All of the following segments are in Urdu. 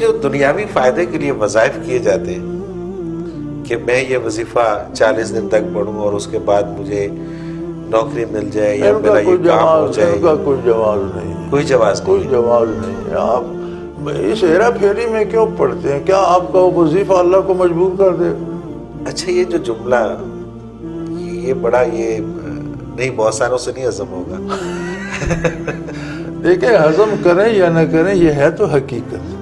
جو دنیاوی فائدے کے لیے وظائف کیے جاتے ہیں کہ میں یہ وظیفہ 40 دن تک پڑھوں اور اس کے بعد مجھے نوکری مل جائے یا میرا یہ کام ہو جائے، ان کا کوئی جواز نہیں ہے، کوئی جواز کوئی نہیں. جواز نہیں ہے. آپ اس ہیرا پھیری میں کیوں پڑھتے ہیں؟ کیا آپ کا وہ وظیفہ اللہ کو مجبور کر دے؟ اچھا یہ جو جملہ یہ بڑا یہ نہیں بہت ساروں سے نہیں ہضم ہوگا. دیکھیں ہضم کریں یا نہ کریں یہ ہے تو حقیقت.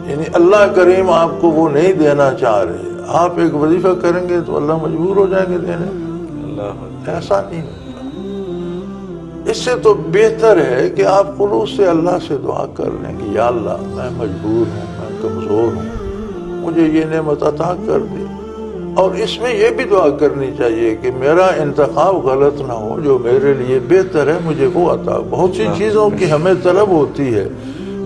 یعنی اللہ کریم آپ کو وہ نہیں دینا چاہ رہے، آپ ایک وظیفہ کریں گے تو اللہ مجبور ہو جائیں گے دینے. اللہ ایسا نہیں ہوتا. اس سے تو بہتر ہے کہ آپ خلوص سے اللہ سے دعا کر لیں کہ یا اللہ میں مجبور ہوں، میں کمزور ہوں، مجھے یہ نعمت عطا کر دے. اور اس میں یہ بھی دعا کرنی چاہیے کہ میرا انتخاب غلط نہ ہو، جو میرے لیے بہتر ہے مجھے وہ عطا. بہت سی چیزوں کی ہمیں طلب ہوتی ہے،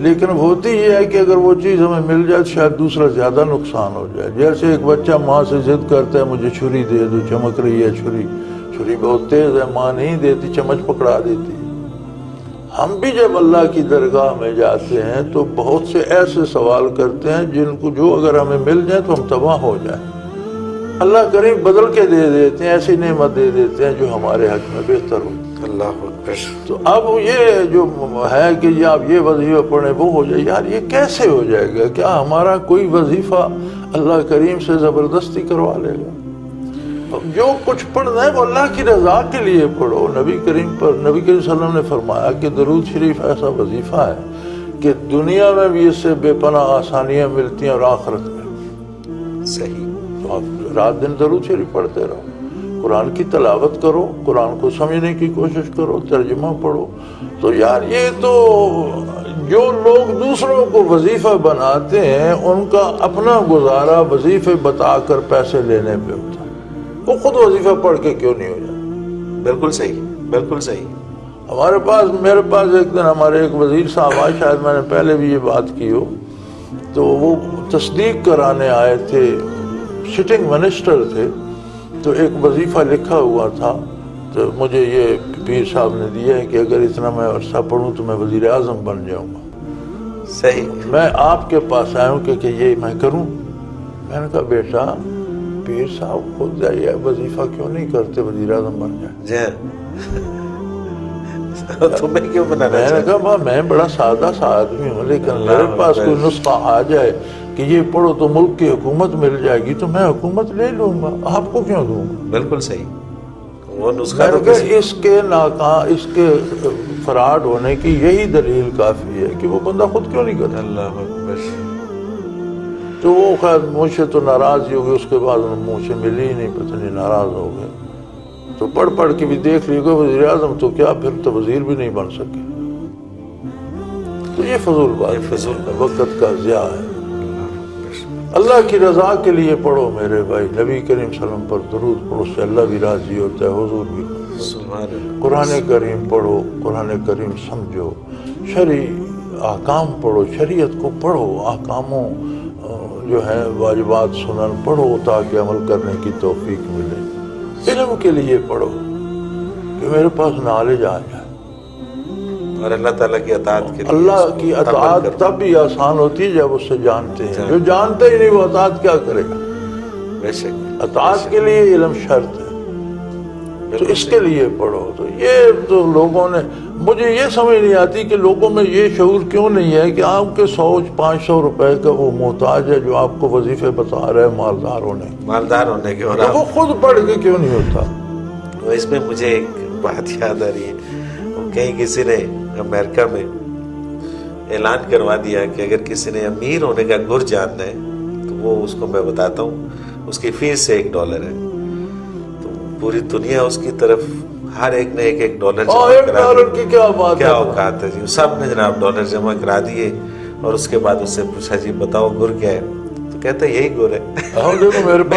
لیکن ہوتی یہ ہے کہ اگر وہ چیز ہمیں مل جائے تو شاید دوسرا زیادہ نقصان ہو جائے. جیسے ایک بچہ ماں سے ضد کرتا ہے مجھے چھری دے دو، چمک رہی ہے چھری بہت تیز ہے، ماں نہیں دیتی، چمچ پکڑا دیتی. ہم بھی جب اللہ کی درگاہ میں جاتے ہیں تو بہت سے ایسے سوال کرتے ہیں جن کو جو اگر ہمیں مل جائیں تو ہم تباہ ہو جائیں. اللہ کریم بدل کے دے دیتے ہیں، ایسی نعمت دے دیتے ہیں جو ہمارے حق میں بہتر ہو. اللہ اکبر. تو اب یہ جو ہے کہ یہ آپ یہ وظیفہ پڑھیں وہ ہو جائے، یار یہ کیسے ہو جائے گا؟ کیا ہمارا کوئی وظیفہ اللہ کریم سے زبردستی کروا لے گا؟ جو کچھ پڑھنا ہے وہ اللہ کی رضا کے لیے پڑھو. نبی کریم صلی اللہ علیہ وسلم نے فرمایا کہ درود شریف ایسا وظیفہ ہے کہ دنیا میں بھی اس سے بے پناہ آسانیاں ملتی ہیں اور آخرت میں. صحیح. تو آپ رات دن درود شریف پڑھتے رہو، قرآن کی تلاوت کرو، قرآن کو سمجھنے کی کوشش کرو، ترجمہ پڑھو. تو یار یہ تو جو لوگ دوسروں کو وظیفہ بناتے ہیں ان کا اپنا گزارا وظیفے بتا کر پیسے لینے پہ ہوتا ہے. وہ خود وظیفہ پڑھ کے کیوں نہیں ہو جاتا؟ بالکل صحیح، بالکل صحیح. میرے پاس ایک دن ہمارے ایک وزیر صاحب آئے، شاید میں نے پہلے بھی یہ بات کی ہو، تو وہ تصدیق کرانے آئے تھے، سٹنگ منسٹر تھے. تو ایک وظیفہ لکھا ہوا تھا تو مجھے یہ پیر صاحب نے دیا ہے کہ اگر اتنا میں عرصہ پڑھوں تو میں وزیر اعظم بن جاؤں گا. صحیح. میں آپ کے پاس آیا ہوں کہ یہ میں کروں. میں نے کہا بیٹا پیر صاحب خود جائیے وظیفہ کیوں نہیں کرتے وزیر اعظم بن جائیں؟ تمہیں کیوں بنانا؟ میں نے کہا میں بڑا سادہ سا آدمی ہوں، لیکن میرے پاس کوئی نسخہ آ جائے کہ یہ پڑھو تو ملک کی حکومت مل جائے گی تو میں حکومت لے لوں گا، آپ کو کیوں دوں گا؟ بالکل صحیح. وہ نسخہ میں تو نے کہا اس کے فراڈ ہونے کی یہی دلیل کافی ہے کہ وہ بندہ خود کیوں نہیں کرتا. اللہ اکبر. تو وہ خیر مجھ سے تو ناراض ہی ہو گئے. اس کے بعد مجھ سے ملی ہی نہیں، پتہ نہیں ناراض ہو گئے. تو پڑھ کے بھی دیکھ لیے گا وزیر اعظم تو کیا پھر تو وزیر بھی نہیں بن سکے. تو یہ فضول بات ہے، وقت کا ضیاع ہے. اللہ کی رضا کے لیے پڑھو میرے بھائی. نبی کریم صلی اللہ علیہ وسلم پر درود پڑھو، سے اللہ بھی راضی ہوتا ہے، حضور بھی. قرآن کریم پڑھو، قرآن کریم سمجھو، شرعی احکام پڑھو، شریعت کو پڑھو، احکاموں جو ہے واجبات سنن پڑھو تاکہ عمل کرنے کی توفیق ملے. علم کے لیے پڑھو کہ میرے پاس نالج آ جائے. اور اللہ تعالیٰ کی اطاعت کے لیے، اللہ کی اطاعت تب بھی آسان ہوتی ہے جب اس سے جانتے ہیں. جو جانتے ہی نہیں وہ اطاعت کیا کرے گا؟ بے شک. اطاعت کے لیے علم شرط ہے. تو اس کے لیے پڑھو. تو یہ تو لوگوں نے، مجھے یہ سمجھ نہیں آتی کہ لوگوں میں یہ شعور کیوں نہیں ہے کہ آپ کے 100-500 روپے کا وہ محتاج ہے جو آپ کو وظیفے بتا رہے ہیں مالدار ہونے کے، اور وہ خود پڑھ کے کیوں نہیں ہوتا؟ تو اس میں مجھے ایک بات یاد آ رہی ہے. وہ کہیں کسی نے امریکہ میں اعلان کروا دیا کہ اگر کسی نے امیر ہونے کا گر جاننا ہے تو وہ اس کو میں بتاتا ہوں، اس کی فیس $1 ہے. تو پوری دنیا اس کی طرف ہر ایک نے $1 $1 کی کیا بات کیا اوقات ہے جی. سب نے جناب $1 جمع کرا دیے اور اس کے بعد اس سے پوچھا جی بتاؤ گر کیا ہے؟ تو کہتا ہے یہی گر ہے. دیکھو میرے پاس